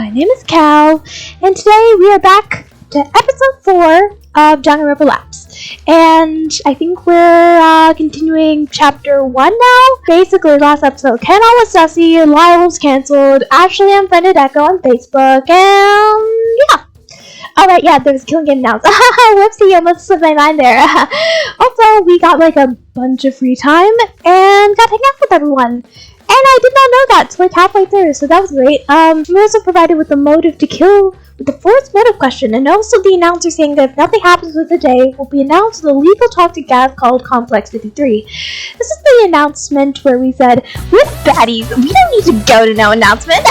My name is Cal, and today we are back to episode 4 of danganronpa Lapse. And I think we're continuing chapter 1 now. Basically, last episode, Ken was Sussy, Lyle was cancelled, Ashley unfriended Echo on Facebook, and yeah. Alright, yeah, there was killing getting announced. Whoopsie, I must slip my mind there. Also, we got like a bunch of free time and got to hang out with everyone. And I did not know that till like halfway through, so that was great. We also provided with the motive to kill with the fourth motive question, and also the announcer saying that if nothing happens with the day, will be announced in a legal talk to Gav called Complex 53. This is the announcement where we said, we're baddies, we don't need to go to no announcement.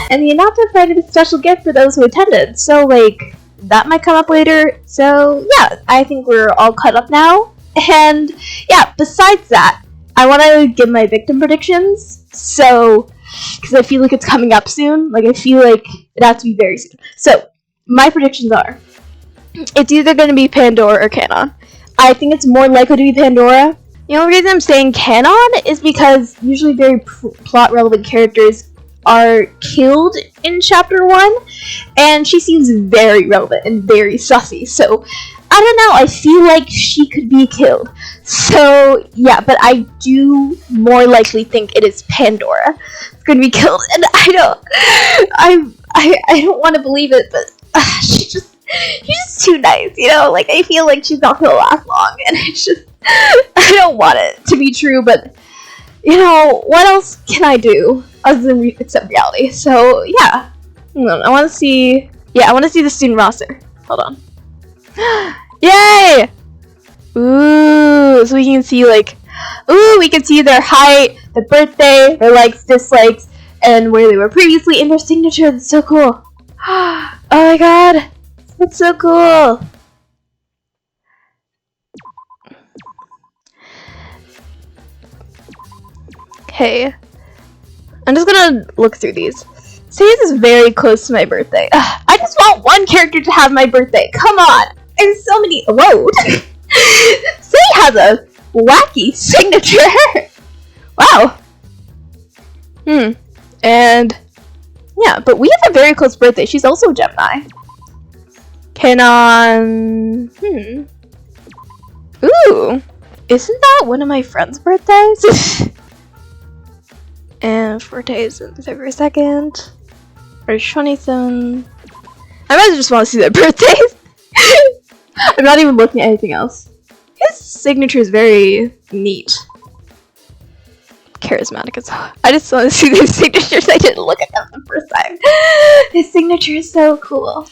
And the announcer provided a special gift for those who attended, so like, that might come up later. So yeah, I think we're all caught up now. And yeah, besides that, I want to give my victim predictions, so, because I feel like it's coming up soon, like I feel like it has to be very soon. So, my predictions are, it's either going to be Pandora or Canon. I think it's more likely to be Pandora. The only reason I'm saying Canon is because usually very plot-relevant characters are killed in chapter 1, and she seems very relevant and very sussy, so I don't know, I feel like she could be killed. So, yeah, but I do more likely think it is Pandora that's going to be killed, and I don't want to believe it, but she's just too nice, you know, like, I feel like she's not going to last long, and it's just, I don't want it to be true, but, you know, what else can I do other than accept reality? So, yeah, I want to see the student roster. Hold on. Yay! Ooh, so we can see we can see their height, their birthday, their likes, dislikes, and where they were previously in their signature. That's so cool. Oh my god, that's so cool. Okay, I'm just gonna look through these. Say this is very close to my birthday. I just want one character to have my birthday. Come on. There's so many. Whoa. Say has a wacky signature. Wow. And yeah, but we have a very close birthday. She's also a Gemini. Canon. Ooh. Isn't that one of my friend's birthdays? And birthday is February 2nd. Or 27. I might just want to see their birthdays. I'm not even looking at anything else. His signature is very neat. Charismatic as well. I just want to see their signatures. I didn't look at them the first time. His signature is so cool.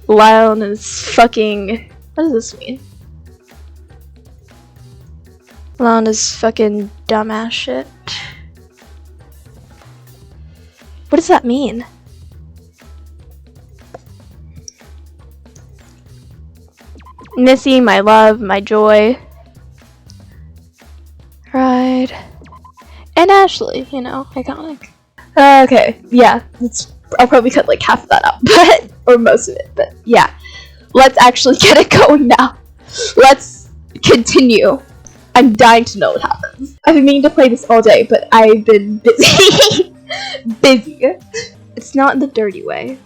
Lyle is fucking... What does this mean? Lyle is fucking dumbass shit. What does that mean? Missy, my love, my joy. Right. And Ashley, you know, iconic. Okay, yeah, I'll probably cut like half of that out, but or most of it, but yeah. Let's actually get it going now. Let's continue. I'm dying to know what happens. I've been meaning to play this all day, but I've been busy. Busy. It's not in the dirty way.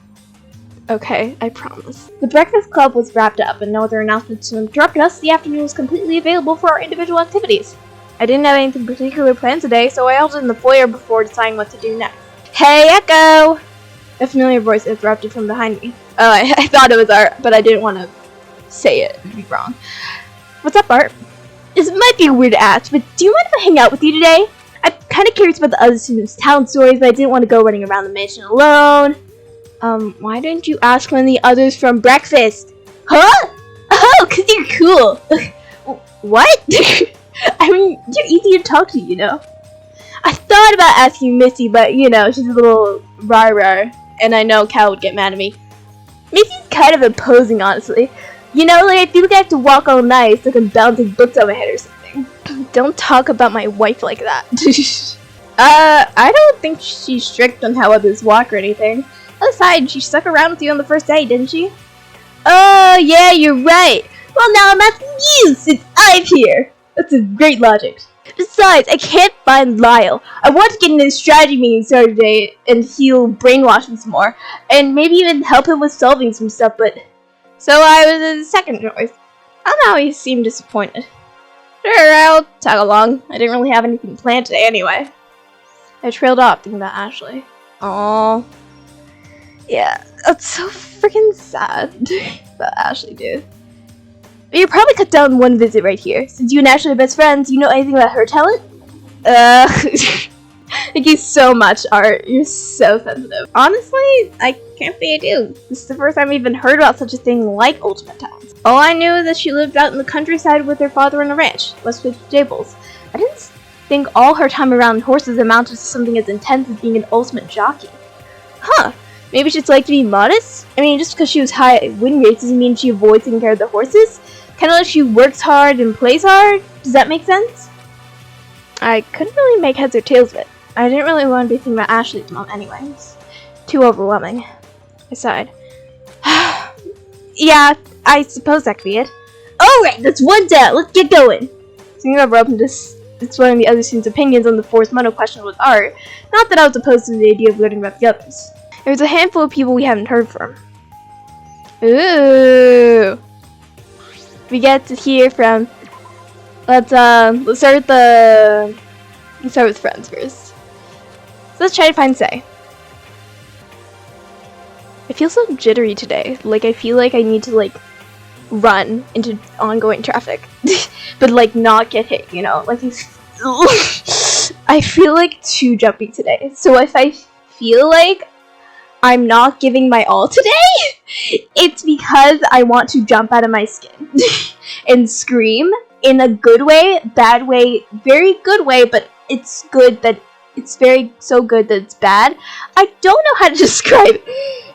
Okay, I promise. The breakfast club was wrapped up and no other announcements to interrupt us. The afternoon was completely available for our individual activities. I didn't have anything particular planned today, so I held in the foyer before deciding what to do next. Hey, Echo! A familiar voice interrupted from behind me. Oh, I thought it was Art, but I didn't want to say it. It'd be wrong. What's up, Art? This might be weird to ask, but do you mind if I hang out with you today? I'm kind of curious about the other students' talent stories, but I didn't want to go running around the mansion alone. Why didn't you ask one of the others from breakfast? Huh? Oh, 'cause you're cool. What? I mean, you're easy to talk to, you know. I thought about asking Missy, but, you know, she's a little rah-rah, and I know Cal would get mad at me. Missy's kind of imposing, honestly. You know, like, I feel like I have to walk all night, like I'm bouncing books on my head or something. Don't talk about my wife like that. I don't think she's strict on how others walk or anything. Aside, she stuck around with you on the first day, didn't she? Oh, yeah, you're right. Well, now I'm asking you, since I'm here. That's a great logic. Besides, I can't find Lyle. I want to get into a strategy meeting Saturday and he'll brainwash him some more, and maybe even help him with solving some stuff, but... So I was his second choice. I don't know how he seemed disappointed. Sure, I'll tag along. I didn't really have anything planned today anyway. I trailed off thinking about Ashley. Aww. Yeah, that's so freaking sad about Ashley, dude. But you probably cut down one visit right here. Since you and Ashley are best friends, do you know anything about her talent? Thank you so much, Art. You're so sensitive. Honestly, I can't say I do. This is the first time I've even heard about such a thing like ultimate talents. All I knew is that she lived out in the countryside with her father on a ranch, Westwood Jables. I didn't think all her time around horses amounted to something as intense as being an ultimate jockey. Huh. Maybe she'd like to be modest? I mean, just because she was high at win rates doesn't mean she avoids taking care of the horses. Kind of like she works hard and plays hard. Does that make sense? I couldn't really make heads or tails of it. I didn't really want to be thinking about Ashley's mom anyways. Too overwhelming. I sighed. Yeah, I suppose that could be it. Alright, that's one down. Let's get going. Thinking over open to exploring the other students' opinions on the forced mono question with Art. Not that I was opposed to the idea of learning about the others. There was a handful of people we hadn't heard from. Ooh. We get to hear from. Let's start with friends first. So let's try to find Say. I feel so jittery today. Like I feel like I need to like run into ongoing traffic, but like not get hit. You know, like I feel like too jumpy today. So if I feel like I'm not giving my all today, it's because I want to jump out of my skin and scream in a good way, bad way, very good way, but it's good that it's so good that it's bad. I don't know how to describe it.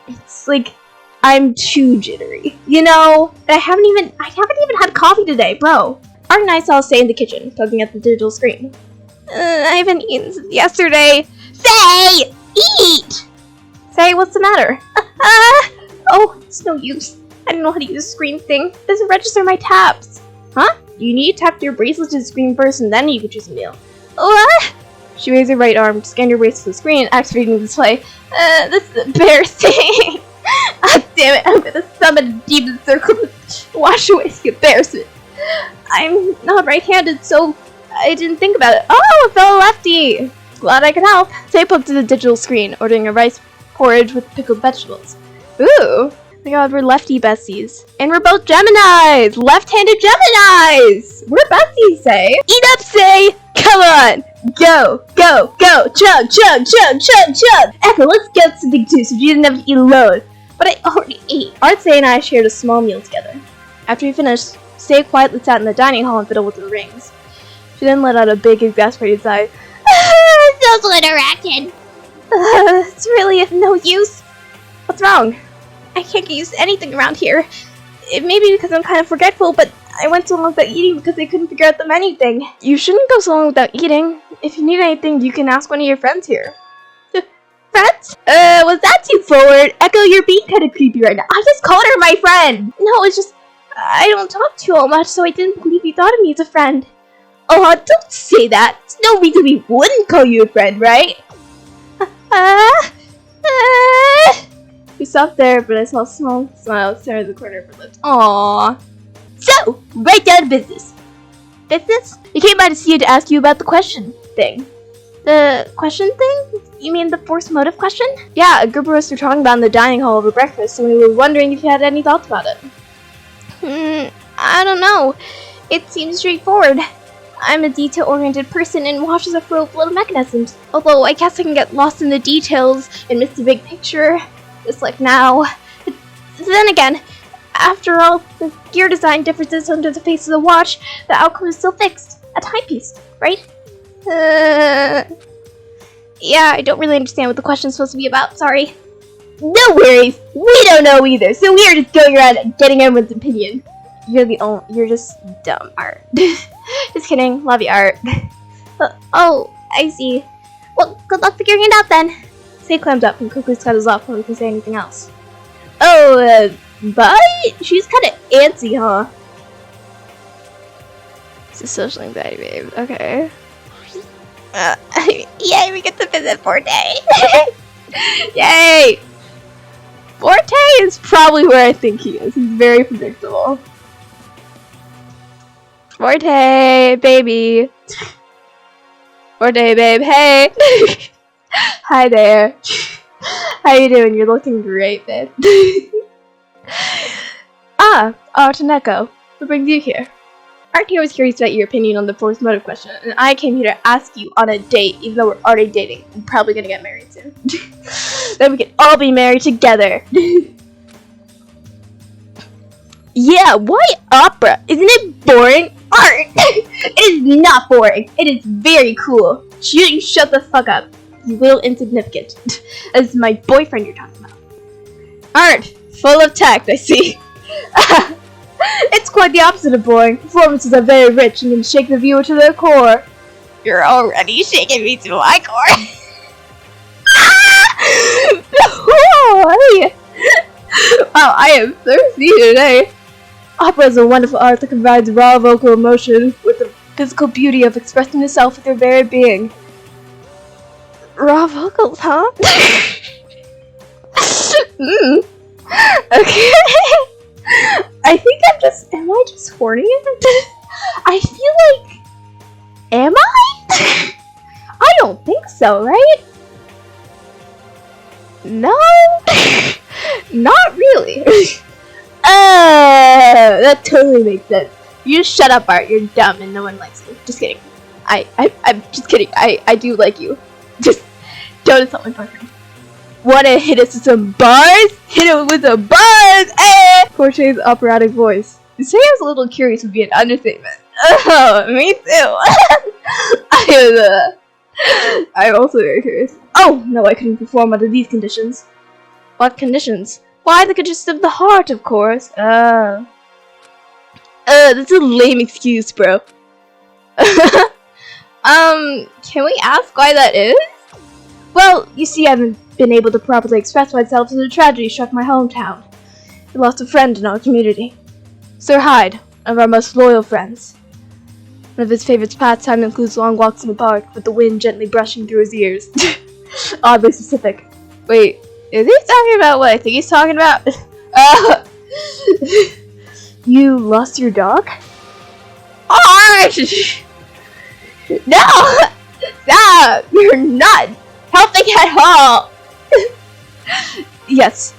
It's like I'm too jittery, you know? I haven't even had coffee today, bro. Art and I saw Say in the kitchen, tugging at the digital screen. I haven't eaten since yesterday. Say! Eat! Say, what's the matter? Oh, it's no use. I don't know how to use the screen thing. It doesn't register my taps. Huh? You need to tap your bracelet to the screen first and then you can choose a meal. What? She raised her right arm, scanned her bracelet to the screen, activating the display. This is embarrassing. Ah, damn it, I'm gonna summon a demon circle to wash away the embarrassment. I'm not right-handed, so I didn't think about it. Oh, a fellow lefty! Glad I could help. Say up to the digital screen, ordering a rice porridge with pickled vegetables. Ooh! My god, we're lefty besties. And we're both Geminis! Left-handed Geminis! We're besties, Say! Eat up, Say! Come on! Go! Go! Go! Chug! Chug! Chug! Chug! Chug! Echo, let's get something too so you didn't have to eat alone. But I already ate. Art, Say, and I shared a small meal together. After we finished, Say quietly sat in the dining hall and fiddled with the rings. She then let out a big, exasperated sigh. Social interaction! It's really of no use. What's wrong? I can't get used to anything around here. It may be because I'm kind of forgetful, but I went so long without eating because I couldn't figure out the menu thing. You shouldn't go so long without eating. If you need anything, you can ask one of your friends here. Friends? Was that too forward? Echo, you're being kind of creepy right now. I just called her my friend. No, it's just, I don't talk to you all much, so I didn't believe you thought of me as a friend. Oh, don't say that. There's no reason we wouldn't call you a friend, right? We stopped there, but I saw a small smile stare at the corner of her lips. Aww. So, right down to business. Business? We came by to see you to ask you about the question thing. The question thing? You mean the forced motive question? Yeah, a group of us were talking about in the dining hall over breakfast, and we were wondering if you had any thoughts about it. I don't know. It seems straightforward. I'm a detail-oriented person and watches a flow of little mechanisms. Although I guess I can get lost in the details and miss the big picture, just like now. But then again, after all the gear design differences under the face of the watch, the outcome is still fixed. A timepiece, right? Yeah, I don't really understand what the question's supposed to be about, sorry. No worries, we don't know either, so we are just going around getting everyone's opinion. You're just dumb, Art. Just kidding, love you, Art. Oh, I see. Well, good luck figuring it out then. Say climbs up and quickly scuttles off before we can say anything else. Oh, bye? She's kinda antsy, huh? It's a social anxiety, babe. Okay. Yay, we get to visit Forte! Yay! Forte is probably where I think he is. He's very predictable. Forte, baby. Forte, babe, hey! Hi there. How you doing? You're looking great, babe. Taneko. What brings you here? Art here was curious about your opinion on the forced motive question, and I came here to ask you on a date, even though we're already dating. I'm probably gonna get married soon. Then we can all be married together. Yeah, why opera? Isn't it boring? Art! It is not boring. It is very cool. You shut the fuck up. You little insignificant. This is my boyfriend you're talking about. Art! Full of tact, I see. It's quite the opposite of boring. Performances are very rich and can shake the viewer to their core. You're already shaking me to my core. Wow, I am thirsty today. Opera is a wonderful art that combines raw vocal emotion with the physical beauty of expressing yourself with your very being. Raw vocals, huh? Okay. I think am I just horny? I feel like, am I? I don't think so, right? No? Not really. That totally makes sense. You shut up, Art. You're dumb and no one likes you. Just kidding. I'm just kidding. I do like you. Just don't insult my boyfriend. Wanna hit us with some bars? Hit it with some bars! Eh! Forte's operatic voice. To say I was a little curious would be an understatement. Oh, me too. I'm also very curious. Oh, no, I couldn't perform under these conditions. What conditions? Why, the conditions of the heart, of course. That's a lame excuse, bro. Can we ask why that is? Well, you see, I haven't been able to properly express myself since a tragedy struck my hometown. We lost a friend in our community. Sir Hyde, one of our most loyal friends. One of his favorite pastimes includes long walks in the park, with the wind gently brushing through his ears. Oddly specific. Wait, is he talking about what I think he's talking about? You lost your dog? Art! No! Stop! You're not helping at all! Yes,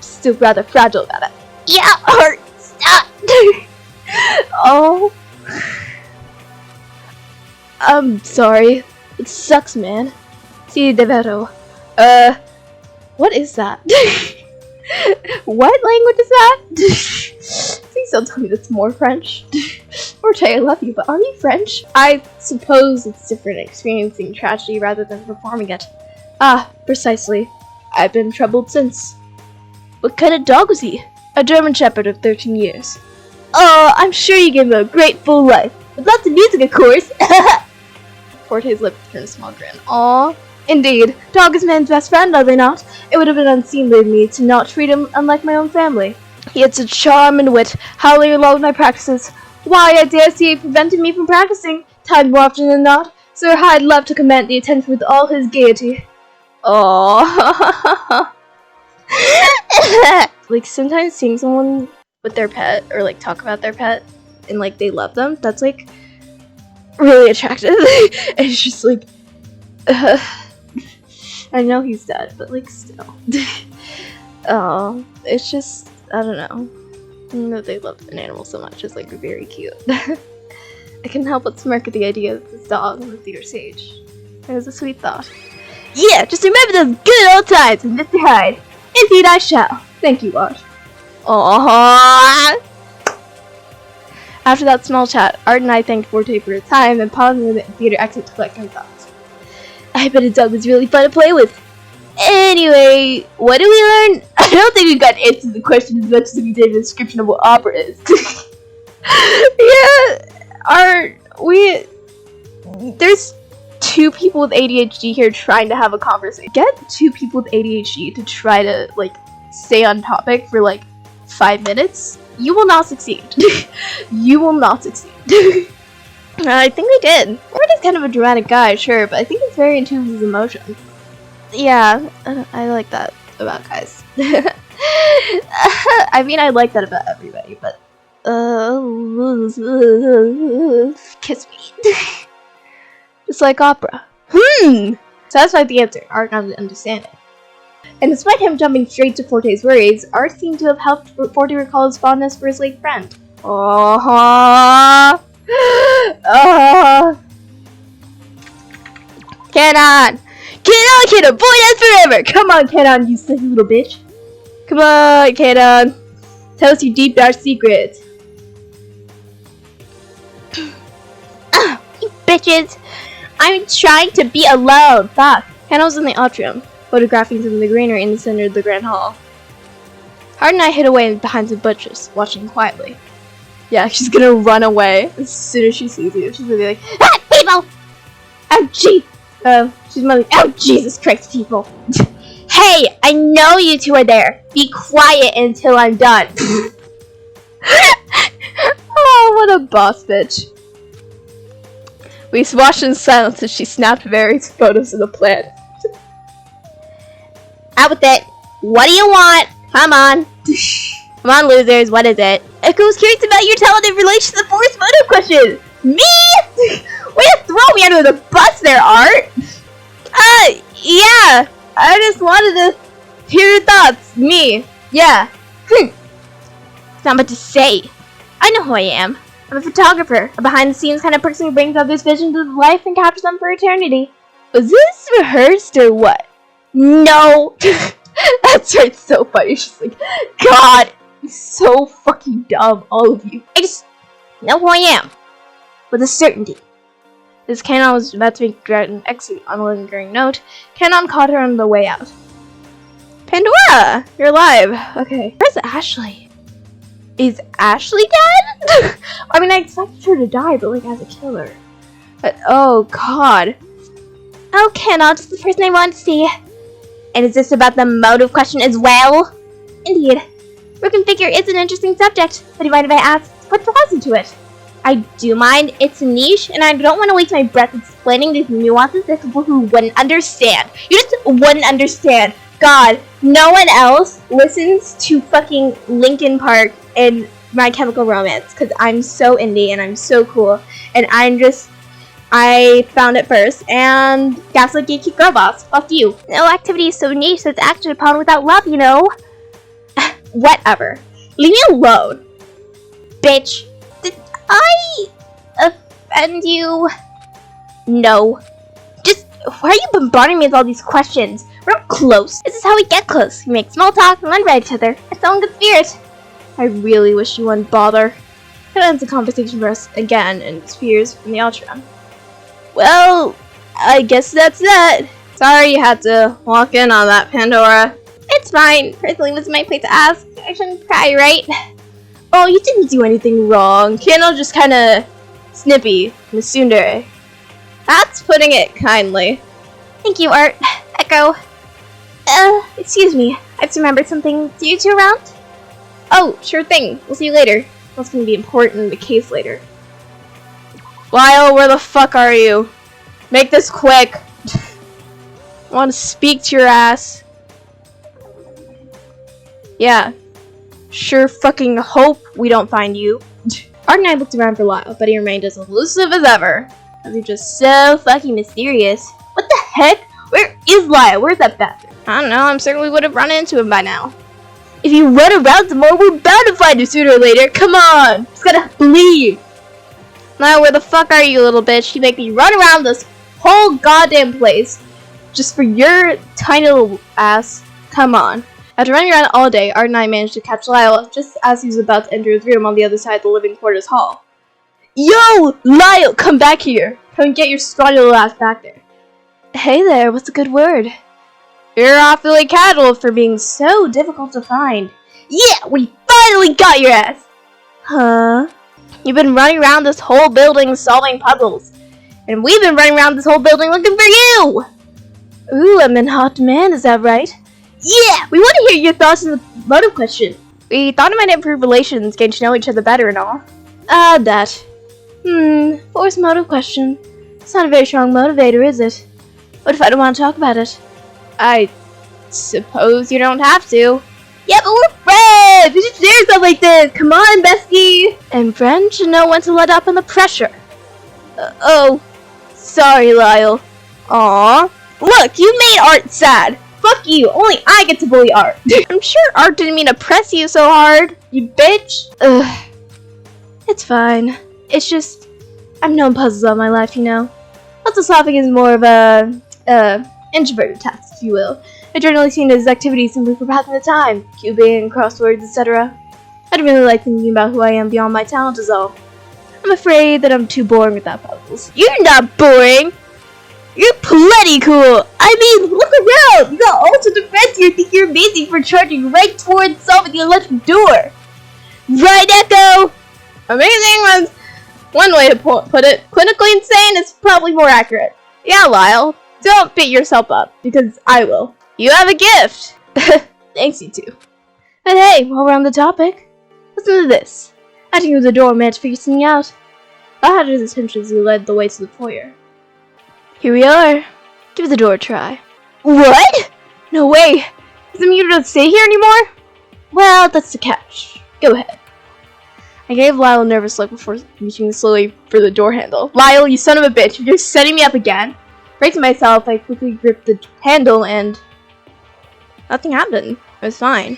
still rather fragile about it. Yeah, Art, stop! Oh. I'm sorry. It sucks, man. Si, davvero. What is that? What language is that? Please don't tell me that's more French. Forte, I love you, but are you French? I suppose it's different experiencing tragedy rather than performing it. Ah, precisely. I've been troubled since. What kind of dog was he? A German Shepherd of 13 years. Oh, I'm sure you gave him a great full life. With lots of music, of course. Forte's lips turned a small grin. Aw. Indeed. Dog is man's best friend, are they not? It would have been unseemly of me to not treat him unlike my own family. He had such charm and wit, howling along with my practices. Why, I dare say he prevented me from practicing. Time more often than not. Sir Hyde loved to command the attention with all his gaiety. Aww. Like, sometimes seeing someone with their pet, or like talk about their pet, and like they love them, that's like really attractive. And it's just like, I know he's dead, but like still. Oh, it's just, I don't know. I know they love an animal so much. It's like very cute. I couldn't help but smirk at the idea of this dog on the theater stage. It was a sweet thought. Yeah, just remember those good old times with Mr. Hyde. Indeed I shall. Thank you, Art. Aww. After that small chat, Art and I thanked Forte for his time and pausing in the theater exit to collect our thoughts. I bet a dog was really fun to play with. Anyway, what did we learn? I don't think we got answered the question as much as we did the description of what opera is. Yeah, there's two people with ADHD here trying to have a conversation. Get two people with ADHD to try to, like, stay on topic for, like, 5 minutes. You will not succeed. You will not succeed. I think they did. Remade is kind of a dramatic guy, sure, but I think he's very in tune with his emotions. Yeah, I like that about guys. I mean, I like that about everybody, but kiss me. Just like opera. Satisfied the answer. Art got to understand it. And despite him jumping straight to Forte's worries, Art seemed to have helped Forte recall his fondness for his late friend. Canon! Canon! Boy, that's forever! Come on, Canon, you silly little bitch. Come on, Canon. Tell us your deep, dark secret. You bitches! I'm trying to be alone! Fuck! Canon was in the atrium, photographing some of the greenery in the center of the grand hall. Hart and I hid away behind some bushes, watching quietly. Yeah, she's gonna run away as soon as she sees you. She's gonna be like, ah, people! Oh, jeez! She's like, oh, Jesus Christ, people! Hey, I know you two are there. Be quiet until I'm done. Oh, what a boss bitch. We watched in silence as she snapped various photos of the plant. Out with it. What do you want? Come on. Come on, losers. What is it? Echo was curious about your talent in relation to the forced photo question. Me? Way to throw me under the bus there, Art. Yeah. I just wanted to hear your thoughts. Me. Yeah. It's not much to say. I know who I am. I'm a photographer, a behind-the-scenes kind of person who brings others' visions to life and captures them for eternity. Was this rehearsed or what? No! That's right, so funny. She's like, God, you're so fucking dumb, all of you. I just know who I am. With a certainty. As Canon was about to make an exit on a lingering note, Canon caught her on the way out. Pandora! You're alive. Okay. Where's Ashley? Is Ashley dead? I mean, I expected her to die, but like as a killer. But, oh god. Oh, Canon, just the person I want to see. And is this about the motive question as well? Indeed. Broken figure is an interesting subject, but do you mind if I ask what draws you to it? I do mind. It's a niche, and I don't want to waste my breath explaining these nuances to people who wouldn't understand. You just wouldn't understand. God, no one else listens to fucking Linkin Park and My Chemical Romance, because I'm so indie and I'm so cool, and I found it first, and Gaslight Gatekeep Girl Boss. Fuck you. No activity is so niche that's acted upon without love, you know? Whatever. Leave me alone. Bitch. Did I offend you? No. Just, why are you bombarding me with all these questions? We're not close. This is how we get close. We make small talk and learn about each other. It's all in good spirit. I really wish you wouldn't bother. That ends the conversation for us again and disappears from the outro. Well, I guess that's that. Sorry you had to walk in on that, Pandora. It's fine. Personally, it was my place to ask. I shouldn't cry, right? Oh, you didn't do anything wrong. Kano just kinda snippy, Miss Tsundere. That's putting it kindly. Thank you, Art. Echo. Excuse me. I just remembered something. Do you two around? Oh, sure thing. We'll see you later. That's gonna be important in the case later. Lyle, where the fuck are you? Make this quick. I want to speak to your ass. Yeah. Sure fucking hope we don't find you. Art and I looked around for Lyle, but he remained as elusive as ever. As he's just so fucking mysterious. What the heck? Where is Lyle? Where's that bastard? I don't know, I certainly would have run into him by now. If you run around some more, we're bound to find you sooner or later. Come on! Just gotta believe! Now, where the fuck are you, little bitch? You make me run around this whole goddamn place just for your tiny little ass. Come on. After running around all day, Art and I managed to catch Lyle just as he was about to enter his room on the other side of the living quarters hall. Yo! Lyle, come back here! Come and get your scrawny little ass back there. Hey there, what's a good word? You're awfully casual for being so difficult to find. Yeah, we finally got your ass! Huh? You've been running around this whole building solving puzzles. And we've been running around this whole building looking for you! Ooh, I'm in hot demand, is that right? Yeah! We want to hear your thoughts on the motive question. We thought it might improve relations, getting to know each other better and all. That. Force motive question. It's not a very strong motivator, is it? What if I don't want to talk about it? I suppose you don't have to. Yeah, but we're friends! We should share stuff like this! Come on, bestie! And friends should know when to let up on the pressure. Oh, sorry, Lyle. Aww. Look, you made Art sad. Fuck you, only I get to bully Art. I'm sure Art didn't mean to press you so hard, you bitch. Ugh. It's fine. It's just, I've known puzzles all my life, you know. Puzzle solving is more of a, introverted task, if you will. I generally seen it as activities simply for passing the time, cubing, crosswords, etc. I don't really like thinking about who I am beyond my talent is all. I'm afraid that I'm too boring without puzzles. You're not boring! You're plenty cool! I mean, look around! You got all sorts of friends here think you're amazing for charging right towards solving the electric door! Right, Echo? Amazing was one way to put it. Clinically insane is probably more accurate. Yeah, Lyle. Don't beat yourself up, because I will. You have a gift! Thanks, you two. But hey, while we're on the topic, listen to this. Acting as a doorman to figure something out. I had his attention as he led the way to the foyer. Here we are. Give the door a try. What? No way. Doesn't mean you don't stay here anymore? Well, that's the catch. Go ahead. I gave Lyle a nervous look before reaching slowly for the door handle. Lyle, you son of a bitch, you're setting me up again. Bracing myself, I quickly gripped the handle and nothing happened. It was fine.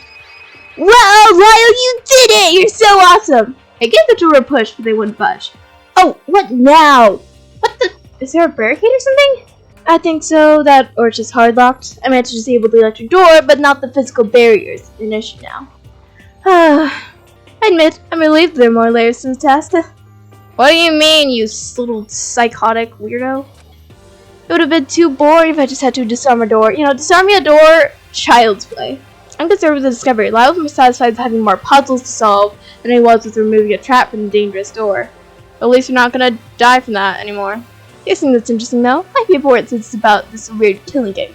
Wow, Lyle, you did it! You're so awesome! I gave the door a push, but they wouldn't budge. Oh, what now? What the? Is there a barricade or something? I think so, or it's just hard locked. I managed to disable the electric door, but not the physical barriers. An issue now. I admit, I'm relieved there are more layers to the test. What do you mean, you little psychotic weirdo? It would have been too boring if I just had to disarm a door. You know, disarming a door, child's play. I'm concerned with the discovery. Lyle was more satisfied with having more puzzles to solve than he was with removing a trap from the dangerous door. At least we're not gonna die from that anymore. You think that's interesting though? Might be important since it's about this weird killing game.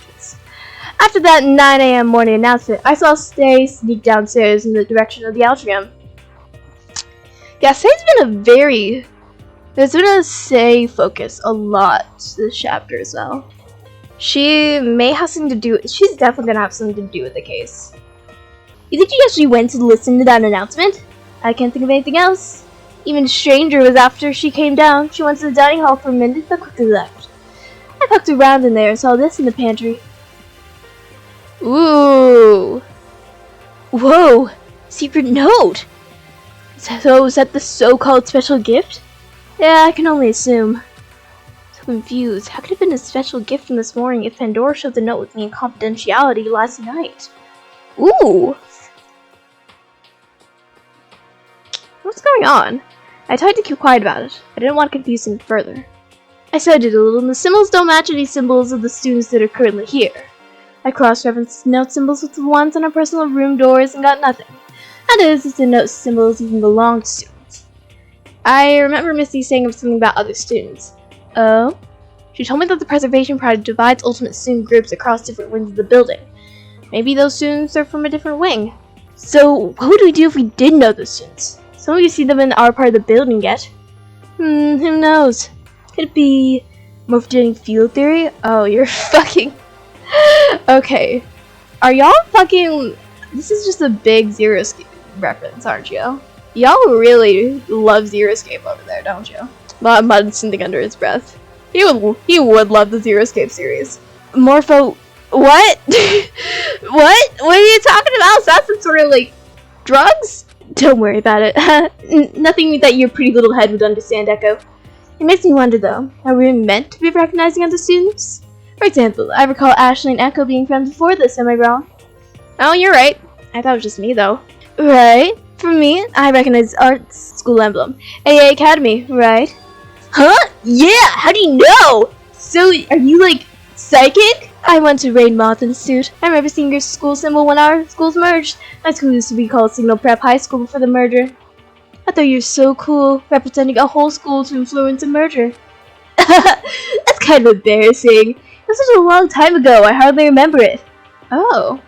After that 9 a.m. morning announcement, I saw Stay sneak downstairs in the direction of the atrium. Yeah, Stay's been there's been a Stay focus a lot this chapter as well. She may have something to do, she's definitely gonna have something to do with the case. You think she actually went to listen to that announcement? I can't think of anything else. Even stranger was after she came down. She went to the dining hall for a minute, but quickly left. I poked around in there and saw this in the pantry. Ooh. Whoa. Secret note. So is that the so-called special gift? Yeah, I can only assume. So confused. How could it have been a special gift from this morning if Pandora showed the note with me in confidentiality last night? Ooh. What's going on? I tried to keep quiet about it. I didn't want to confuse him further. I studied a little, and the symbols don't match any symbols of the students that are currently here. I cross-referenced note symbols with the ones on our personal room doors and got nothing. That is, if the note symbols even belong to students. I remember Misty saying something about other students. Oh? She told me that the Preservation Project divides ultimate student groups across different wings of the building. Maybe those students are from a different wing. So, what would we do if we did know those students? Some of you see them in our part of the building yet. Who knows? Could it be morphogenetic field theory? Oh, you're fucking... Okay. Are y'all fucking... This is just a big Zero Escape reference, aren't you? Y'all really love Zero Escape over there, don't you? Mud something under his breath. He would love the Zero Escape series. Morpho... What? What? What are you talking about? Is that some sort of, like, drugs? Don't worry about it. Nothing that your pretty little head would understand, Echo. It makes me wonder, though, are we meant to be recognizing other students? For example, I recall Ashley and Echo being friends before this, am I wrong? Oh, you're right. I thought it was just me, though. Right. For me, I recognize Art's school emblem. AA Academy, right? Huh? Yeah, how do you know? So, are you, like, psychic? I went to Raid Moth Institute. I remember seeing your school symbol when our schools merged. My school used to be called Signal Prep High School before the merger. I thought you were so cool, representing a whole school to influence a merger. That's kind of embarrassing. It was such a long time ago, I hardly remember it. Oh.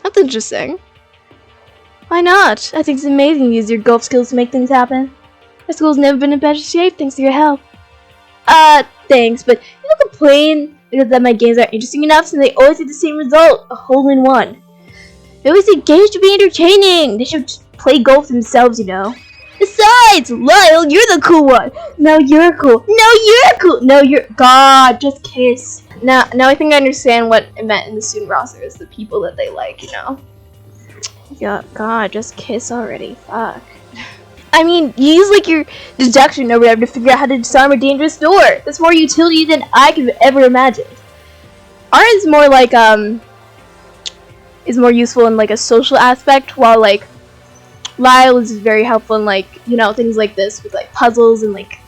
That's interesting. Why not? I think it's amazing you use your golf skills to make things happen. My school's never been in better shape thanks to your help. Thanks, but you don't complain because that my games aren't interesting enough, so they always get the same result, a hole-in-one. They always think games should be entertaining. They should just play golf themselves, you know. Besides, Lyle, you're the cool one. No, you're cool. No, you're cool. No, you're... God, just kiss. Now I think I understand what it meant in the student roster is the people that they like, you know. Yeah, God, just kiss already. Fuck. I mean, you use like your deduction or whatever to figure out how to disarm a dangerous door. That's more utility than I could have ever imagined. Ours more like is more useful in like a social aspect, while like Lyle is very helpful in like, you know, things like this with like puzzles and like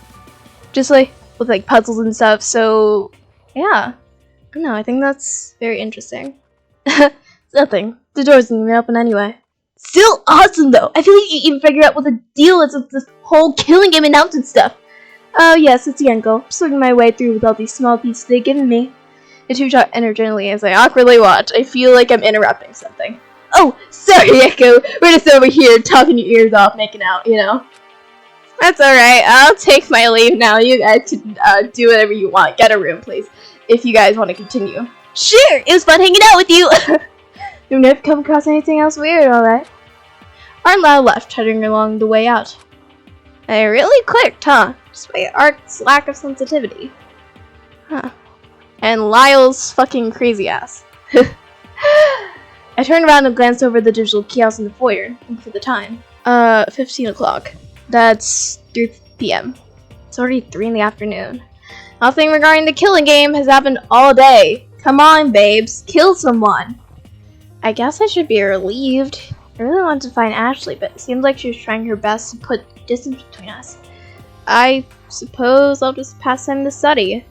just like with like puzzles and stuff. So yeah, I don't know, I think that's very interesting. It's nothing. The door isn't even open anyway. Still awesome though. I feel like you even figure out what the deal is with this whole killing game announcement stuff. Oh yes, it's the end goal. Just working my way through with all these small pieces they've given me. The two shot energetically as I awkwardly watch. I feel like I'm interrupting something. Oh, sorry, Echo. We're just over here talking your ears off, making out, you know. That's alright. I'll take my leave now. You guys can do whatever you want. Get a room, please, if you guys want to continue. Sure, it was fun hanging out with you. You've never come across anything else weird, alright? Arn Lyle left, chuttering along the way out. I really clicked, huh? Despite Art's lack of sensitivity. Huh. And Lyle's fucking crazy ass. I turned around and glanced over the digital kiosk in the foyer, and for the time. 15 o'clock. That's 3 p.m. It's already 3 in the afternoon. Nothing regarding the killing game has happened all day. Come on, babes. Kill someone. I guess I should be relieved. I really wanted to find Ashley, but it seems like she was trying her best to put distance between us. I suppose I'll just pass time in the study.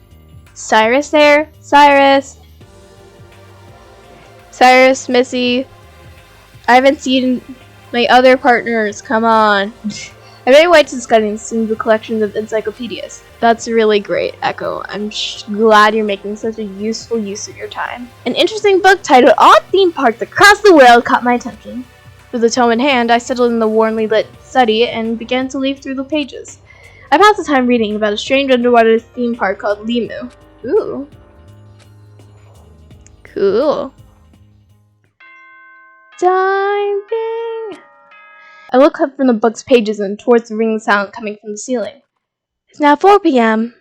Cyrus there? Cyrus? Cyrus, Missy. I haven't seen my other partners. Come on. I made White's discussing the collections of encyclopedias. That's really great, Echo. I'm glad you're making such a useful use of your time. An interesting book titled Odd Theme Parks Across the World caught my attention. With the tome in hand, I settled in the warmly lit study and began to leaf through the pages. I passed the time reading about a strange underwater theme park called Limu. Ooh. Cool. Diving. I look up from the book's pages and towards the ringing sound coming from the ceiling. It's now 4 p.m.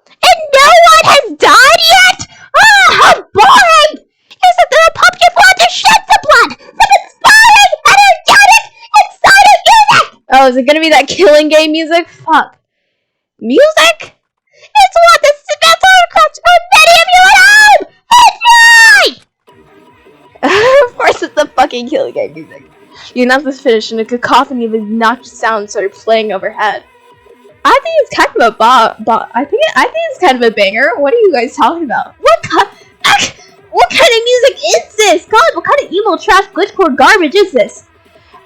And no one has died yet? Ah, how boring! Is it the pumpkin blood to shed the blood? Some inspiring, energetic, exciting music! Oh, is it gonna be that killing game music? Fuck. Music? It's what the Spencer request for many of you at home! Enjoy! Of course it's the fucking killing game music. The announcement finished and a cacophony of obnoxious sounds started playing overhead. I think it's kind of a I think it's kind of a banger. What are you guys talking about? What kind of music is this? God, what kind of emo trash glitchcore garbage is this?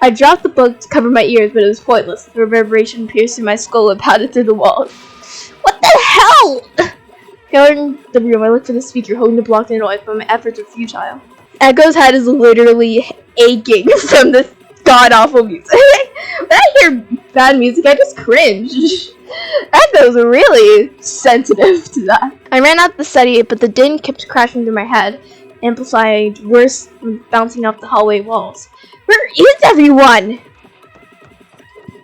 I dropped the book to cover my ears, but it was pointless. The reverberation pierced through my skull and pounded through the walls. What the hell? Going the room, I looked for the speaker, hoping to block the noise, but my efforts were futile. Echo's head is literally aching from this god-awful music. When I hear bad music, I just cringe. Echo's really sensitive to that. I ran out the study, but the din kept crashing through my head, amplified worse from bouncing off the hallway walls. Where is everyone?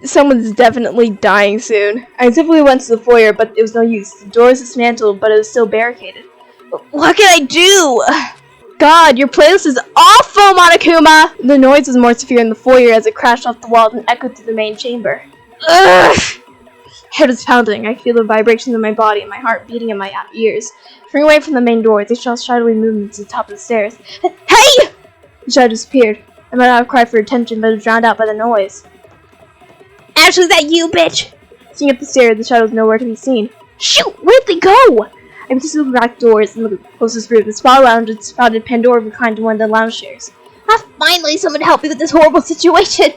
Someone's definitely dying soon. I simply went to the foyer, but it was no use. The door was dismantled, but it was still barricaded. What can I do? God, your playlist is awful, Monokuma! The noise was more severe in the foyer as it crashed off the walls and echoed through the main chamber. Ugh! Head was pounding. I feel the vibrations in my body and my heart beating in my ears. Turning away from the main door, they saw shadowy movements to the top of the stairs. Hey! The shadow disappeared. I let out a cry for attention, but it was drowned out by the noise. Ashley, is that you, bitch? Seeing up the stairs, the shadow was nowhere to be seen. Shoot! Where'd they go? I went to the back doors in the closest room. The spa lounge had sprouted Pandora behind one of the lounge chairs. Ah, finally someone to help me with this horrible situation!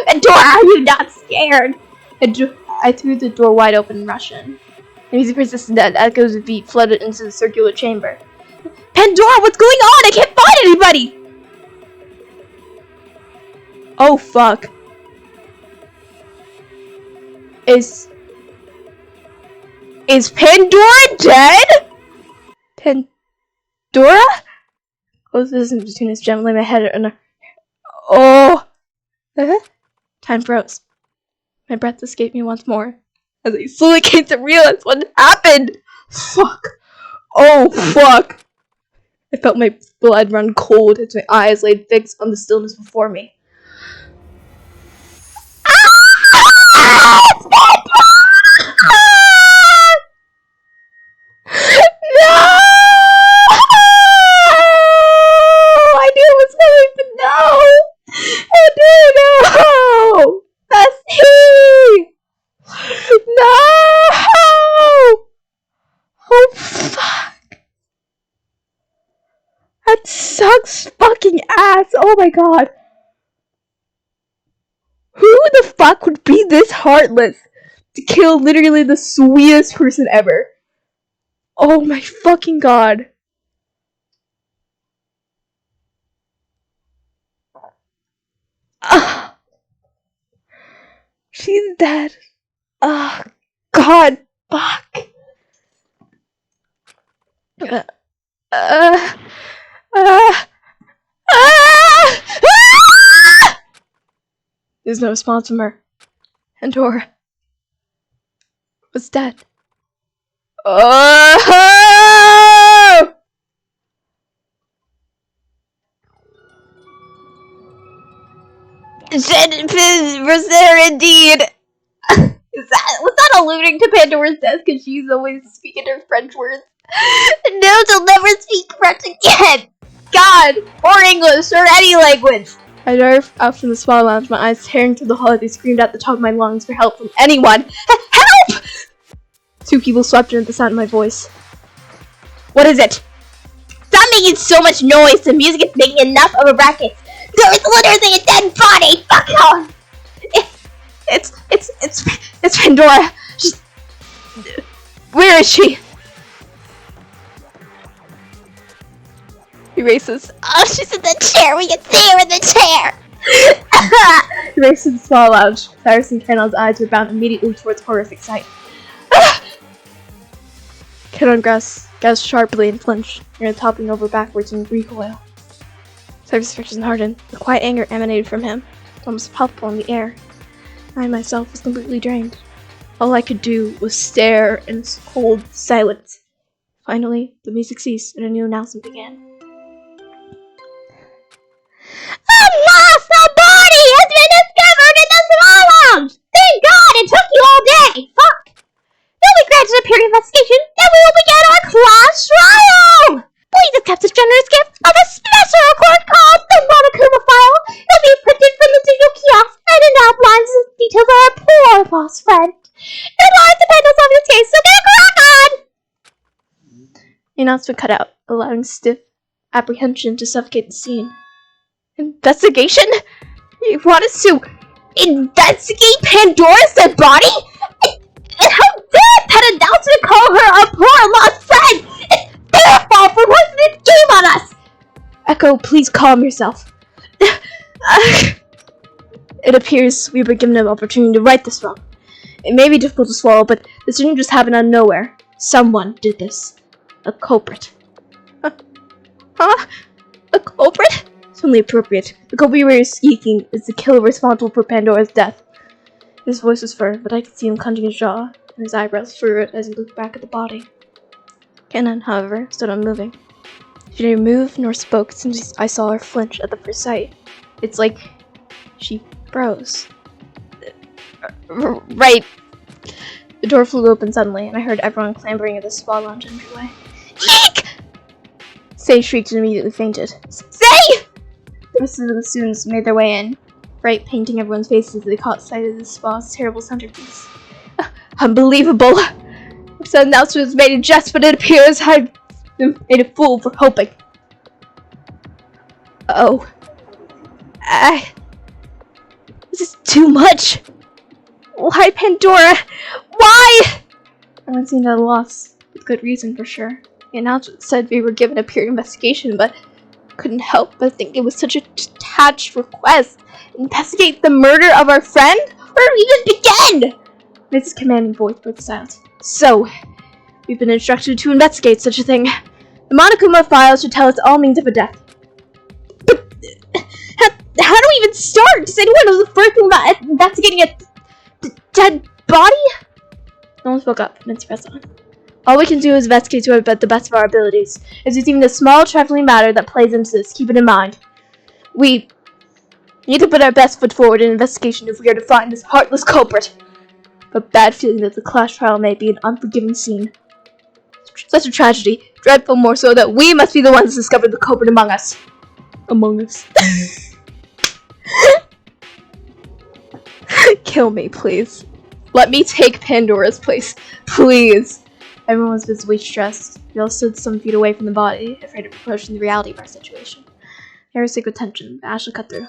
Pandora, are you not scared? I threw the door wide open and rushed in. The music persisted as echoes of beat flooded into the circular chamber. Pandora, what's going on? I can't find anybody! Oh, fuck. Is Pandora dead? Pandora? Close this in between his gently my head and oh. Time froze. My breath escaped me once more as I slowly came to realize what happened. Fuck. Oh fuck. I felt my blood run cold as my eyes laid fixed on the stillness before me. No! I knew it was coming, but no! Oh no! Bestie! No! Oh fuck! That sucks fucking ass! Oh my god! Who the fuck would be this heartless to kill literally the sweetest person ever? Oh my fucking god. She's dead. God, fuck. There's no response from her. Pandora was dead. Oh! Was there indeed? Was that alluding to Pandora's death because she's always speaking her French words? No, she'll never speak French again! God! Or English, or any language! I drove out from the spa lounge, my eyes tearing through the hall as I screamed at the top of my lungs for help from anyone. Help! Two people swept in at the sound of my voice. What is it? Stop making so much noise! The music is making enough of a racket! There is literally a dead body! Fuck off! It's Pandora! She's... Where is she? He races. Oh, she's in the chair! We can see her in the chair! He races to the small lounge. Cyrus and Cannon's eyes were bound immediately towards horrific sight. Cannon gasped sharply and flinched, nearly toppling over backwards in recoil. Cyrus' friction hardened. The quiet anger emanated from him, almost palpable in the air. I myself was completely drained. All I could do was stare in cold silence. Finally, the music ceased and a new announcement began. Alas, the body has been discovered in the small lounge! Thank God it took you all day! Fuck! You'll be granted a period of investigation, then we will begin our class trial! Please accept this generous gift of a special report called the Monokuma File. It'll be printed from the digital kiosk, and it outlines the details of our poor lost friend. Your lives depend on this case, so get a crack on! The announcement cut out, allowing stiff apprehension to suffocate the scene. Investigation? You want us to investigate Pandora's dead body? And how dare that announcement call her a poor lost friend? It's their fault for wasting this game on us! Echo, please calm yourself. It appears we've been given an opportunity to right this wrong. It may be difficult to swallow, but this didn't just happen out of nowhere. Someone did this. A culprit. Huh? A culprit? It's only appropriate. The culprit we are seeking is the killer responsible for Pandora's death. His voice was firm, but I could see him clenching his jaw, and his eyebrows furrowed as he looked back at the body. Cannon, however, stood unmoving. She neither moved nor spoke since I saw her flinch at the first sight. It's like she froze. Right. The door flew open suddenly, and I heard everyone clambering at the spa lounge entryway. Eek! Say shrieked and immediately fainted. Say! The rest of the students made their way in, bright painting everyone's faces as they caught sight of the spa's terrible centerpiece. Unbelievable! The announcement was made in jest, but it appears I've been made a fool for hoping. Oh. This is too much! Why, Pandora? Why? Everyone seemed at a loss, with good reason for sure. The announcement said we were given a period investigation, but couldn't help but think it was such a detached request. Investigate the murder of our friend? Where do we even begin? Mrs. Commanding voice broke the silence. So, we've been instructed to investigate such a thing. The Monokuma files should tell us all means of a death. But how do we even start? Does anyone know the first thing about investigating a dead body? No one spoke up. Mince pressed on. All we can do is investigate to the best of our abilities. If there's even a small trifling matter that plays into this, keep it in mind. We need to put our best foot forward in investigation if we are to find this heartless culprit. But bad feeling that the class trial may be an unforgiving scene. Such a tragedy, dreadful more so that we must be the ones to discover the culprit among us. Among us. Kill me, please. Let me take Pandora's place, please. Everyone was visibly stressed. We all stood some feet away from the body, afraid of approaching the reality of our situation. There was sick with tension, but Ashley cut through.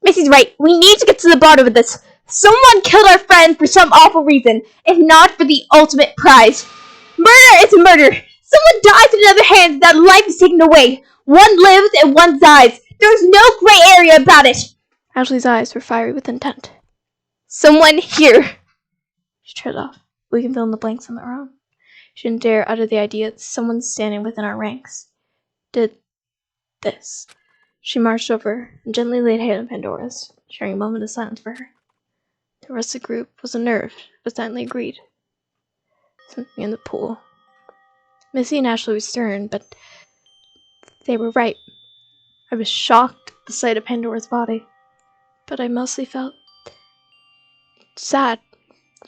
Missy's right. We need to get to the bottom of this. Someone killed our friend for some awful reason, if not for the ultimate prize. Murder is murder. Someone dies in another hand, that life is taken away. One lives and one dies. There's no gray area about it. Ashley's eyes were fiery with intent. Someone here. She trailed off. We can fill in the blanks on our own. She didn't dare utter the idea that someone standing within our ranks did this. She marched over and gently laid a hand on Pandora's, sharing a moment of silence for her. The rest of the group was unnerved, but silently agreed. Something in the pool. Missy and Ashley were stern, but they were right. I was shocked at the sight of Pandora's body, but I mostly felt sad.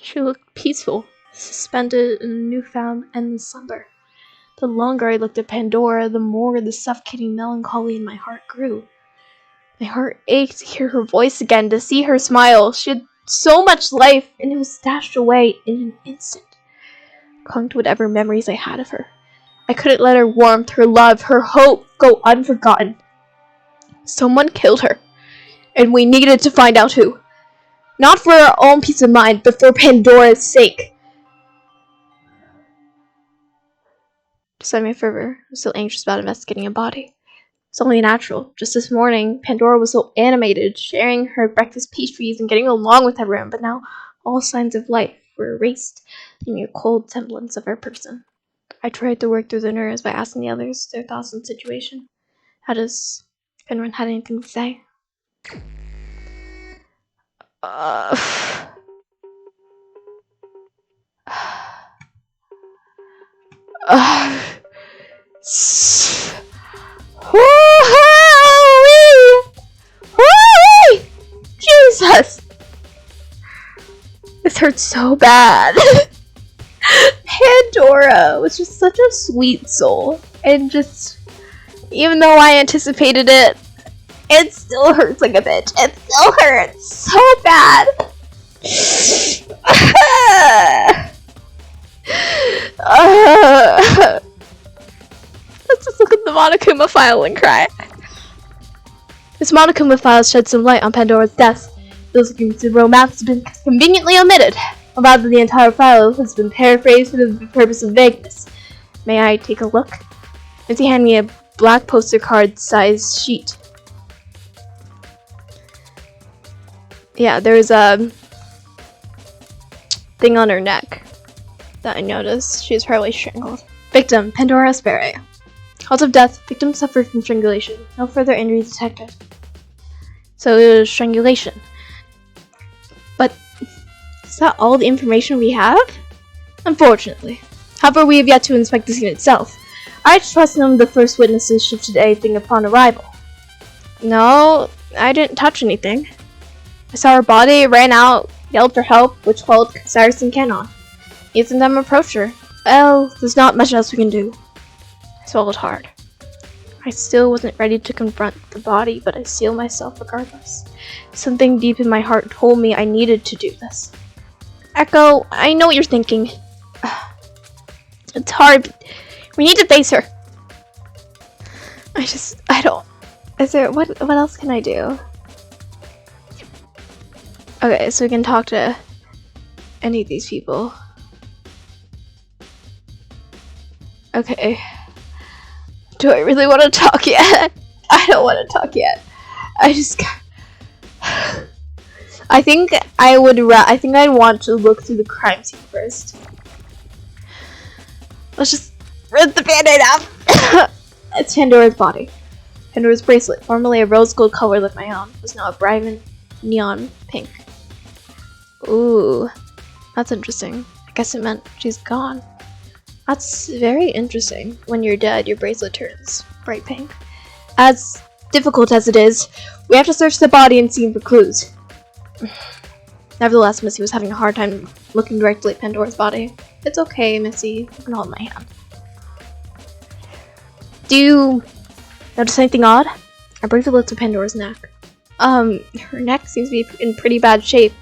She looked peaceful, suspended in a newfound endless slumber. The longer I looked at Pandora, the more the suffocating melancholy in my heart grew. My heart ached to hear her voice again, to see her smile. She had so much life, and it was dashed away in an instant. I clung to whatever memories I had of her. I couldn't let her warmth, her love, her hope go unforgotten. Someone killed her, and we needed to find out who. Not for our own peace of mind, but for Pandora's sake. Despite my fervor, I was still anxious about investigating a body. It's only natural. Just this morning, Pandora was so animated, sharing her breakfast pastries and getting along with everyone, but now all signs of life were erased, leaving a cold semblance of her person. I tried to work through the nerves by asking the others their thoughts on the situation. If anyone had anything to say. Jesus! This hurts so bad. Pandora was just such a sweet soul, and just, even though I anticipated it, it still hurts like a bitch. It still hurts so bad. Let's just look at the Monokuma file and cry. This Monokuma file shed some light on Pandora's death. Those looking to romance has been conveniently omitted. Or rather, the entire file has been paraphrased for the purpose of vagueness. May I take a look? Missy handed me a black poster card sized sheet. Yeah, there's a thing on her neck that I noticed. She was probably strangled. Victim, Pandora Aspere. Cause of death, victim suffered from strangulation. No further injuries detected. So it was strangulation. But is that all the information we have? Unfortunately. However, we have yet to inspect the scene itself. I trust none of the first witnesses shifted anything upon arrival. No, I didn't touch anything. I saw her body, ran out, yelled for help, which called Cyrus and Canon. Neither of them approached her. Well, there's not much else we can do. I swallowed hard. I still wasn't ready to confront the body, but I steeled myself regardless. Something deep in my heart told me I needed to do this. Echo, I know what you're thinking. It's hard, but we need to face her. I don't. What else can I do? Okay, so we can talk to any of these people. Okay. Do I really want to talk yet? I don't want to talk yet. I think I would. I think I'd want to look through the crime scene first. Let's just rip the band-aid off. It's Pandora's body. Pandora's bracelet, formerly a rose gold color like my own, was now a bright neon pink. Ooh, that's interesting. I guess it meant she's gone. That's very interesting. When you're dead, your bracelet turns bright pink. As difficult as it is, we have to search the body and scene for clues. Nevertheless, Missy was having a hard time looking directly at Pandora's body. It's okay, Missy. You can hold my hand. Do you notice anything odd? I briefly looked at Pandora's neck. Her neck seems to be in pretty bad shape.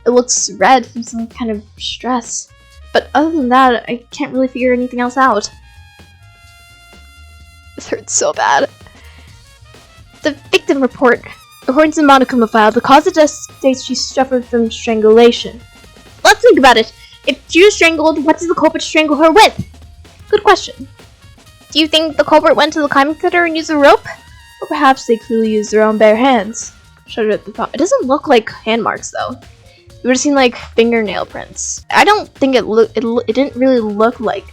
It looks red from some kind of stress. But other than that, I can't really figure anything else out. This hurts so bad. The victim report. According to the monochroma file, the cause of death states she suffered from strangulation. Let's think about it. If she was strangled, what did the culprit strangle her with? Good question. Do you think the culprit went to the climbing center and used a rope? Or perhaps they clearly used their own bare hands? Shuddered at the thought. It doesn't look like hand marks, though. You would have seen, like, fingernail prints. I don't think it didn't really look like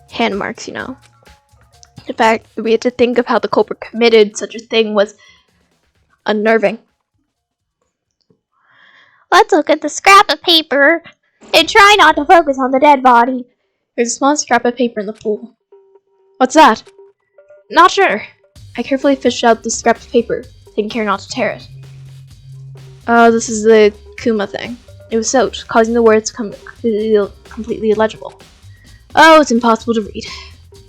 hand marks, you know. In fact, we had to think of how the culprit committed such a thing was unnerving. Let's look at the scrap of paper and try not to focus on the dead body. There's a small scrap of paper in the pool. What's that? Not sure. I carefully fished out the scrap of paper, taking care not to tear it. Oh, this is the Kuma thing. It was soaked, causing the words to become completely illegible. Oh, it's impossible to read.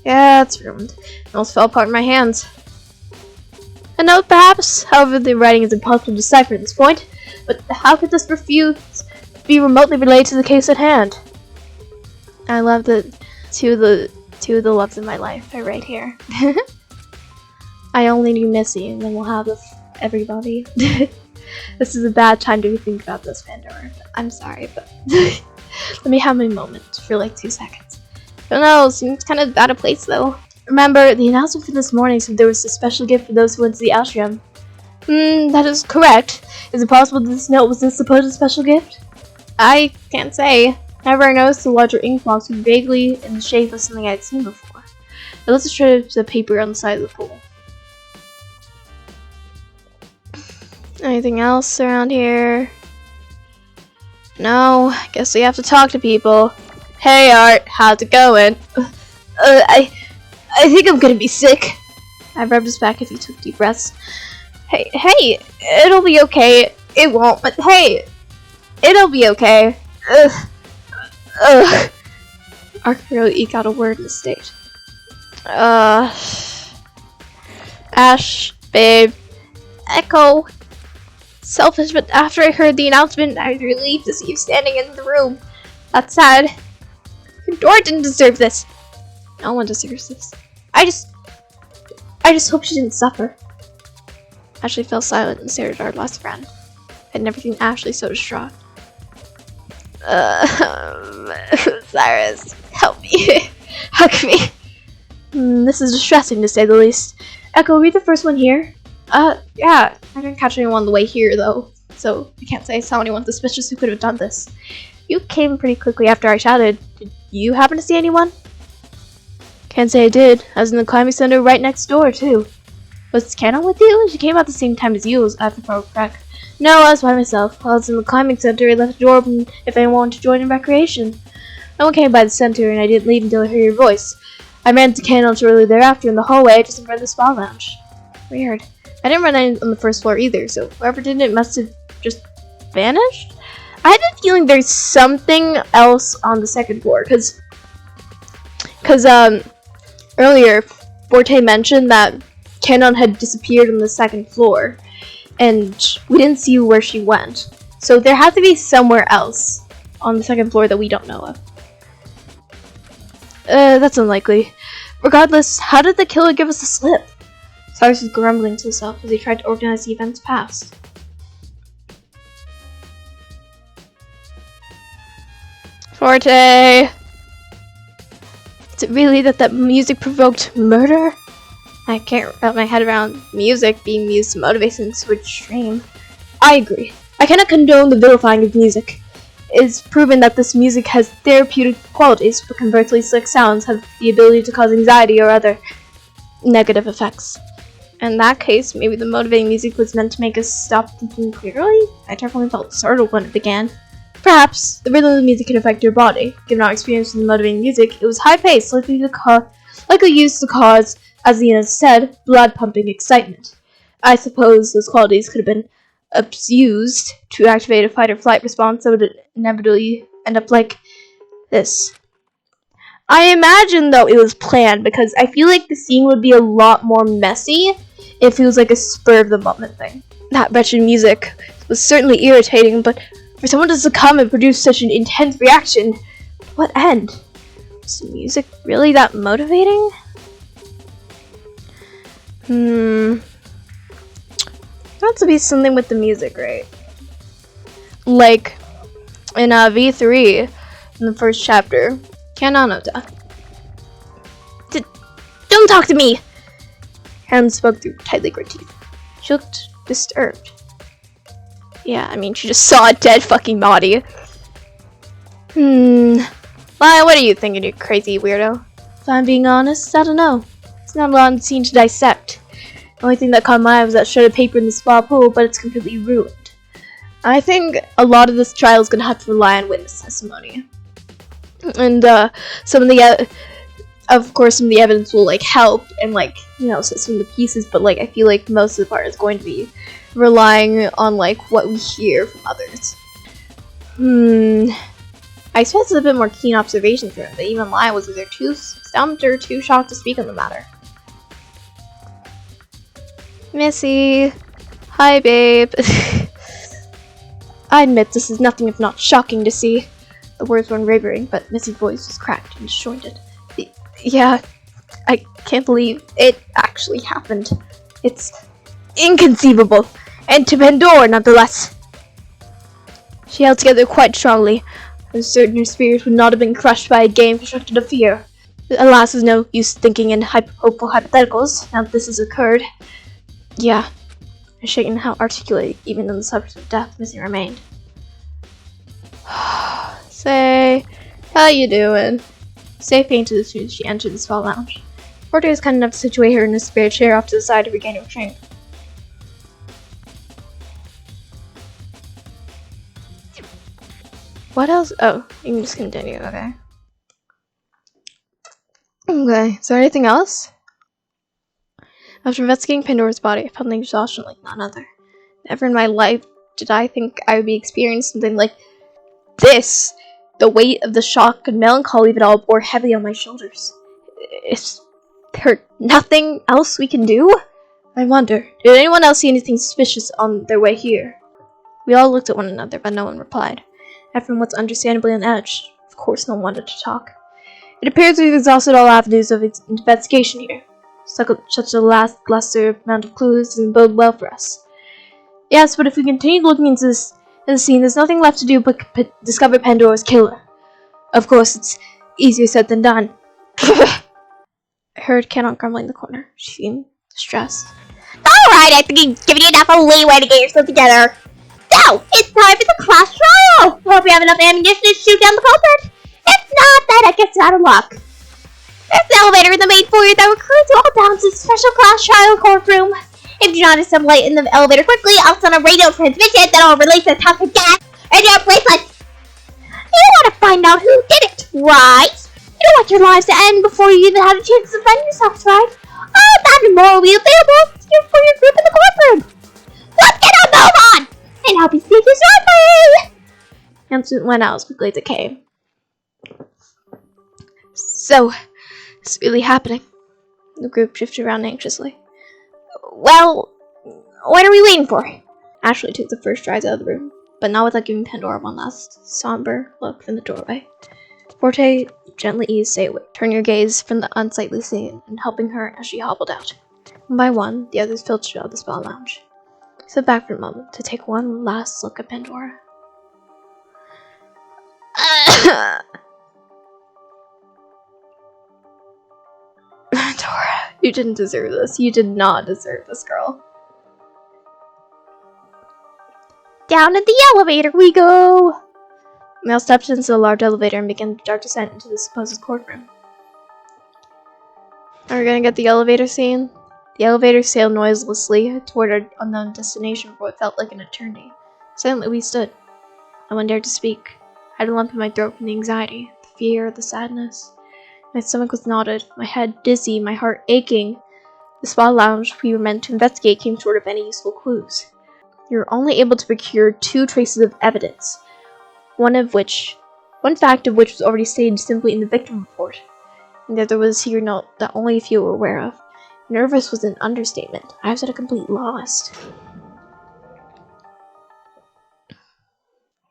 Yeah, it's ruined. It almost fell apart in my hands. A note, perhaps? However, the writing is impossible to decipher at this point. But how could this refuse be remotely related to the case at hand? I love that two of the loves in my life are right here. I only need Missy, and then we'll have everybody. This is a bad time to think about this, Pandora. I'm sorry, but let me have my moment for like 2 seconds. Don't know, seems kind of out of place though. Remember, the announcement for this morning said there was a special gift for those who went to the ashram. That is correct. Is it possible that this note was this supposed special gift? I can't say. However, I noticed the larger ink box was vaguely in the shape of something I had seen before. I illustrated the paper on the side of the pool. Anything else around here? No, I guess we have to talk to people. Hey Art, how's it going? I think I'm gonna be sick. I rubbed his back as he took deep breaths. Hey, it'll be okay. It won't, but hey, it'll be okay. Art could really eke out a word in the state. Ash, babe, Echo. Selfish, but after I heard the announcement, I was relieved to see you standing in the room. That's sad. Dora didn't deserve this. No one deserves this. I just hope she didn't suffer. Ashley fell silent and stared at our last friend. I'd never seen Ashley so distraught. Cyrus, help me. Hug me. This is distressing to say the least. Echo, were you the first one here? Yeah. I didn't catch anyone on the way here, though, so I can't say I saw anyone suspicious who could have done this. You came pretty quickly after I shouted. Did you happen to see anyone? Can't say I did. I was in the climbing center right next door, too. Was Canon with you? She came out the same time as you, I have to correct. No, I was by myself. While I was in the climbing center, I left the door open if anyone wanted to join in recreation. No one came by the center, and I didn't leave until I heard your voice. I ran to Canon shortly thereafter in the hallway just in front of the spa lounge. Weird. I didn't run in on the first floor either, so whoever did it must have just vanished? I had a feeling there's something else on the second floor, because earlier, Forte mentioned that Canon had disappeared on the second floor, and we didn't see where she went. So there has to be somewhere else on the second floor that we don't know of. That's unlikely. Regardless, how did the killer give us the slip? Cyrus was grumbling to himself as he tried to organize the events past. Forte! Is it really that music provoked murder? I can't wrap my head around music being used to motivate and switch stream. I agree. I cannot condone the vilifying of music. It is proven that this music has therapeutic qualities, but conversely slick sounds have the ability to cause anxiety or other negative effects. In that case, maybe the motivating music was meant to make us stop thinking clearly? I definitely felt startled when it began. Perhaps the rhythm of the music can affect your body. Given our experience with the motivating music, it was high-paced, likely used to cause, as Ian said, blood-pumping excitement. I suppose those qualities could have been abused to activate a fight-or-flight response that would inevitably end up like this. I imagine, though, it was planned, because I feel like the scene would be a lot more messy if it was like a spur-of-the-moment thing. That wretched music was certainly irritating, but for someone to succumb and produce such an intense reaction, what end? Was the music really that motivating? There has to be something with the music, right? Like, in V3, in the first chapter, Kananota. Don't talk to me! Helen spoke through tightly grit teeth. She looked disturbed. Yeah, I mean, she just saw a dead fucking body. Well, what are you thinking, you crazy weirdo? If I'm being honest, I don't know. It's not a long scene to dissect. The only thing that caught my eye was that shred of paper in the spa pool, but it's completely ruined. I think a lot of this trial is going to have to rely on witness testimony. And some of the evidence will like help and like, you know, set some of the pieces, but like I feel like most of the part is going to be relying on like what we hear from others. I expect it's a bit more keen observation from him, but even Lyle was either too stumped or too shocked to speak on the matter. Missy, hi babe. I admit this is nothing if not shocking to see. The words were unwavering, but Missy's voice was cracked and disjointed. Yeah, I can't believe it actually happened. It's inconceivable, and to Pandora nonetheless. She held together quite strongly. I was certain her spirit would not have been crushed by a game constructed of fear. Alas, there's no use thinking in hopeful hypotheticals, now that this has occurred. Yeah, I'm shaken how articulate, even on the subject of death, Missy remained. Say, how you doing? Say fainted as soon as she entered the spa lounge. Forte was kind enough to situate her in a spare chair off to the side to regain her strength. What else? Oh, you can just continue, okay. Okay, is there anything else? After investigating Pandora's body, I felt an exhaustion like none other. Never in my life did I think I would be experiencing something like this. The weight of the shock and melancholy of it all bore heavily on my shoulders. Is there nothing else we can do? I wonder, did anyone else see anything suspicious on their way here? We all looked at one another, but no one replied. Everyone was understandably on edge. Of course, no one wanted to talk. It appears we've exhausted all avenues of investigation here. Such a lesser amount of clues doesn't bode well for us. Yes, but if we continue looking into the scene, there's nothing left to do but discover Pandora's killer. Of course, it's easier said than done. I heard Canon grumbling in the corner. She seemed distressed. Alright, I think he's giving you enough of leeway to get yourself together. So, it's time for the class trial! Hope you have enough ammunition to shoot down the culprit. If not, then I guess you're out of luck. There's an elevator in the main foyer that recruits you all down to the special class trial courtroom. If you do not assemble in the elevator quickly, I'll send a radio transmission that will release a toxic gas in your bracelet. You want to find out who did it, right? You don't want your lives to end before you even have a chance to defend yourselves, right? All that and more will be available for your group in the courtroom. Let's get a move on and help you speak shortly. Announcement went out as quickly as it came. So, it's really happening. The group shifted around anxiously. Well, what are we waiting for? Ashley took the first strides out of the room, but not without giving Pandora one last somber look from the doorway. Forte gently eased Say away, turning her gaze from the unsightly scene and helping her as she hobbled out. One by one, the others filtered out of the spa lounge. He stood back for a moment to take one last look at Pandora. Pandora, you didn't deserve this. You did not deserve this, girl. Down in the elevator we go! Mel stepped into the large elevator and began the dark descent into the supposed courtroom. Are we gonna get the elevator scene? The elevator sailed noiselessly toward our unknown destination for what felt like an eternity. Silently we stood. No one dared to speak. I had a lump in my throat from the anxiety, the fear, the sadness. My stomach was knotted, my head dizzy, my heart aching. The spa lounge we were meant to investigate came short of any useful clues. We were only able to procure 2 traces of evidence, one fact of which was already stated simply in the victim report, and the other was a secret note that only a few were aware of. Nervous was an understatement. I was at a complete loss.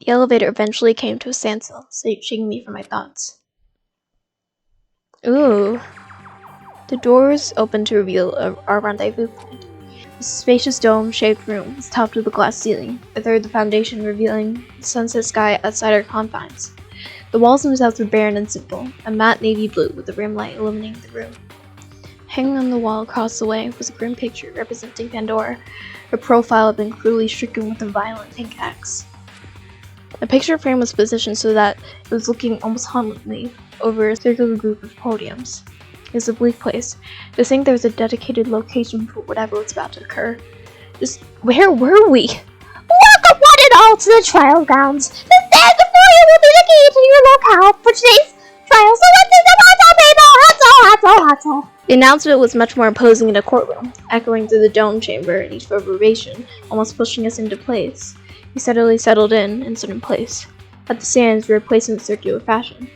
The elevator eventually came to a standstill, shaking me from my thoughts. Ooh. The doors opened to reveal our rendezvous point. The spacious dome-shaped room was topped with a glass ceiling, a third the foundation revealing the sunset sky outside our confines. The walls themselves were barren and simple, a matte navy blue with a rim light illuminating the room. Hanging on the wall across the way was a grim picture representing Pandora. Her profile had been cruelly stricken with a violent pink X. The picture frame was positioned so that it was looking almost hauntingly over a circular group of podiums. It was a bleak place. To think there was a dedicated location for whatever was about to occur. Just where were we? Welcome one and all to the trial grounds. The stand before you will be the key to your locale for today's trial. So let's do the hats all. The announcement was much more imposing in a courtroom, echoing through the dome chamber at each reverberation, almost pushing us into place. We steadily settled in stood in place. At the stands, we were placed in a circular fashion.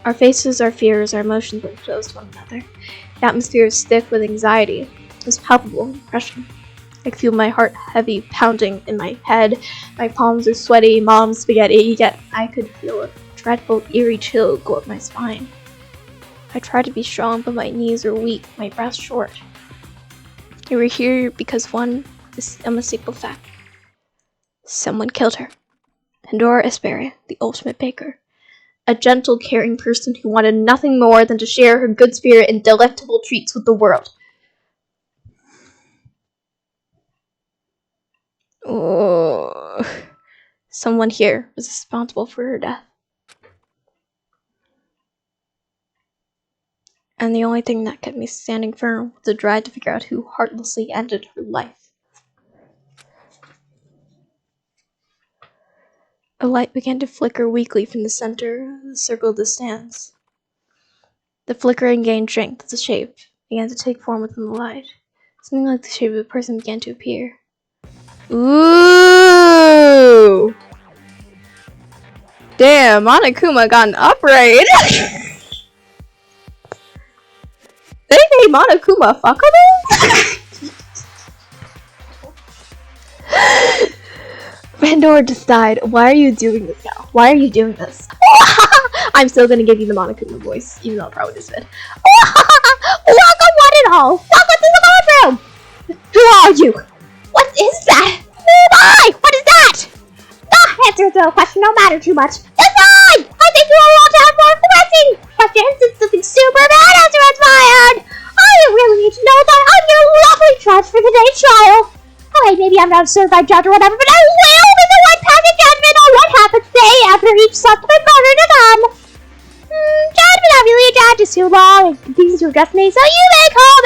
Our faces, our fears, our emotions were exposed to one another. The atmosphere was thick with anxiety. It was palpable and crushing. I could feel my heart heavy, pounding in my head. My palms were sweaty, mom's spaghetti, yet I could feel a dreadful, eerie chill go up my spine. I tried to be strong, but my knees were weak, my breath short. We were here because one is unmistakable fact. Someone killed her. Pandora Esperia, the ultimate baker. A gentle, caring person who wanted nothing more than to share her good spirit and delectable treats with the world. Oh, someone here was responsible for her death. And the only thing that kept me standing firm was the drive to figure out who heartlessly ended her life. A light began to flicker weakly from the center of the circle of the stands. The flickering gained strength as the shape began to take form within the light. Something like the shape of a person began to appear. Ooh! Damn, Monokuma got an upgrade! They made Monokuma fuckable? Pandora just died. Why are you doing this now? Why are you doing this? I'm still gonna give you the Monokuma voice, even though it probably just fit. Welcome one and all. Welcome to the courtroom. Who are you? What is that? Who am I? What is that? The answer to the question don't matter too much. Decide! I think you all want to have more pressing questions since something super bad has transpired. I really need to know that I'm your lovely judge for today's trial. Okay, maybe I'm not a certified judge or whatever, but I will be the one passing judgment on what happened today after each suspect murder to come. Judge, but not really a judge. It's too long and confusing to address me, so you may call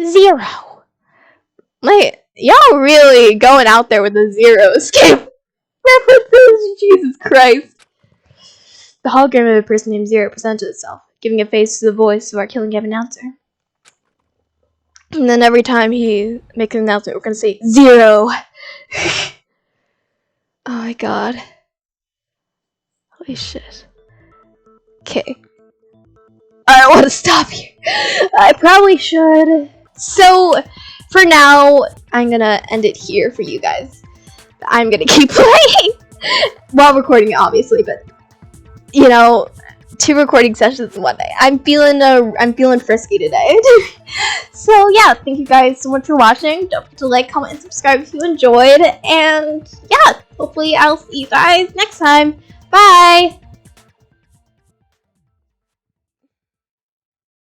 me Zero. Like, y'all really going out there with the zero escape references. Jesus Christ. The hologram of a person named Zero presented itself, giving a face to the voice of our killing game announcer. And then every time he makes an announcement, we're gonna say Zero. Oh my god. Holy shit. Okay. I don't want to stop here. I probably should. So, for now, I'm gonna end it here for you guys. I'm gonna keep playing while recording it, obviously, but you know, 2 recording sessions in one day. I'm feeling frisky today. So yeah, thank you guys so much for watching. Don't forget to like, comment, and subscribe if you enjoyed. And yeah, hopefully I'll see you guys next time. Bye!